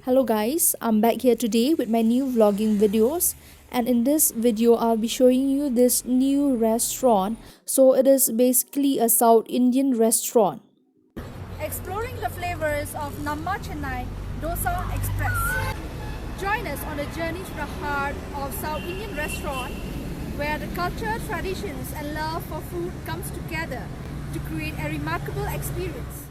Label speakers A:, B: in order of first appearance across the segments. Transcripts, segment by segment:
A: Hello guys, I'm back here today with my new vlogging videos, and in this video I'll be showing you this new restaurant. So it is basically a South Indian restaurant. Exploring the flavors of Namma Chennai Dosa Express. Join us on a journey to the heart of South Indian restaurant where the culture, traditions and love for food comes together to create a remarkable experience.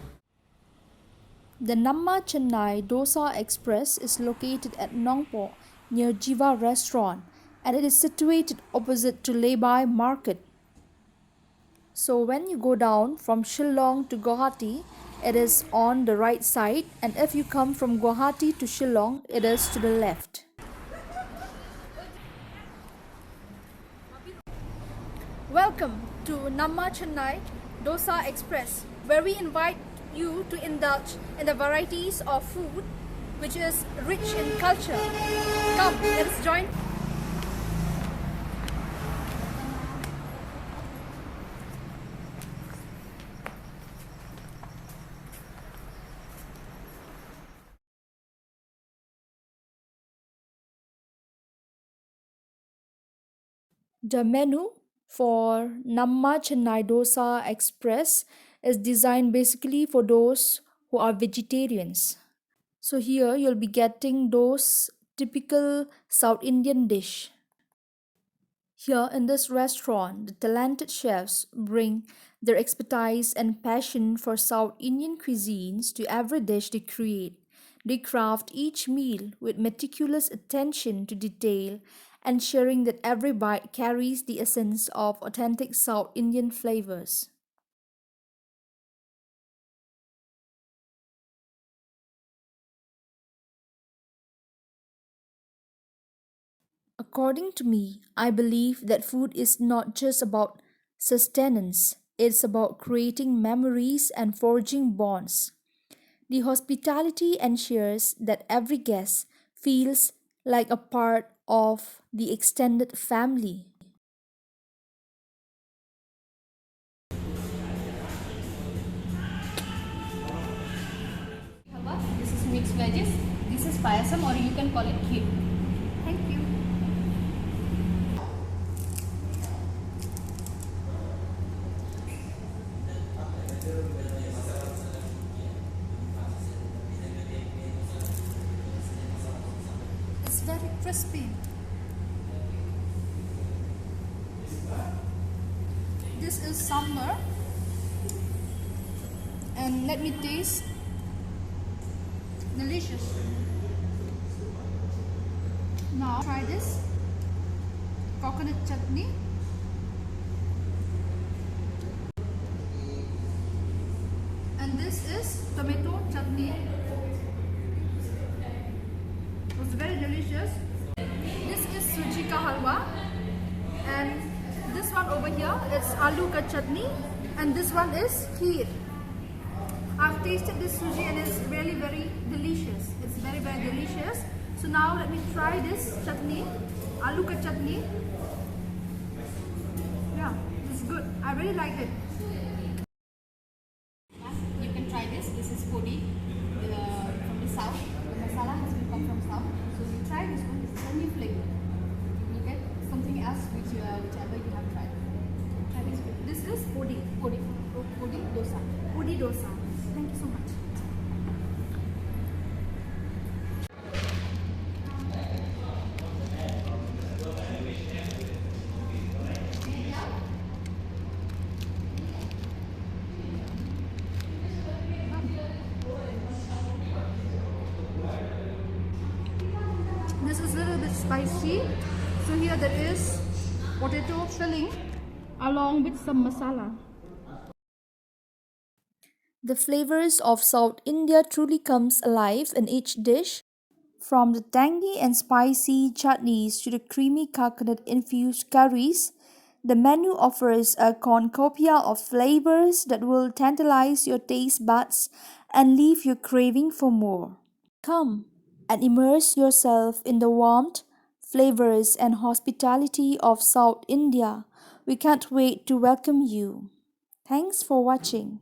A: The Namma Chennai Dosa Express is located at Nongpoh near Jiva restaurant, and it is situated opposite to Lay-by Market. So when you go down from Shillong to Guwahati, it is on the right side, and if you come from Guwahati to Shillong, it is to the left. Welcome to Namma Chennai Dosa Express, where we invite you to indulge in the varieties of food which is rich in culture. Come, let us join. The menu for Namma Chennai Dosa Express is designed basically for those who are vegetarians. So here you'll be getting those typical South Indian dish. Here in this restaurant, the talented chefs bring their expertise and passion for South Indian cuisines to every dish they create. They craft each meal with meticulous attention to detail, ensuring that every bite carries the essence of authentic South Indian flavors. According to me, I believe that food is not just about sustenance, it's about creating memories and forging bonds. The hospitality ensures that every guest feels like a part of the extended family.
B: This is mixed veggies. This is payasam, or you can call it kheer. Thank you.
A: It's very crispy. This is sambar, and let me taste. Delicious. Now try this coconut chutney. And this is tomato chutney. It's very delicious. This is suji ka halwa, and this one over here is aloo ka chutney, and this one is kheer. I've tasted this suji and it's really very delicious. It's very delicious. So now let me try this chutney, aloo ka chutney. Yeah, it's good. I really like it.
B: You can try this. This is podi from the south. The masala has been come from south. So you try this one. This is a new flavor. You get something else whichever you have tried. Try this one.
A: This is podi.
B: Podi dosa.
A: Podi dosa. Thank you so much. This is a little bit spicy. So here there is potato filling along with some masala. The flavors of South India truly comes alive in each dish, from the tangy and spicy chutneys to the creamy coconut infused curries. The menu offers a cornucopia of flavors that will tantalize your taste buds and leave you craving for more. Come and immerse yourself in the warmth, flavors, and hospitality of South India. We can't wait to welcome you. Thanks for watching.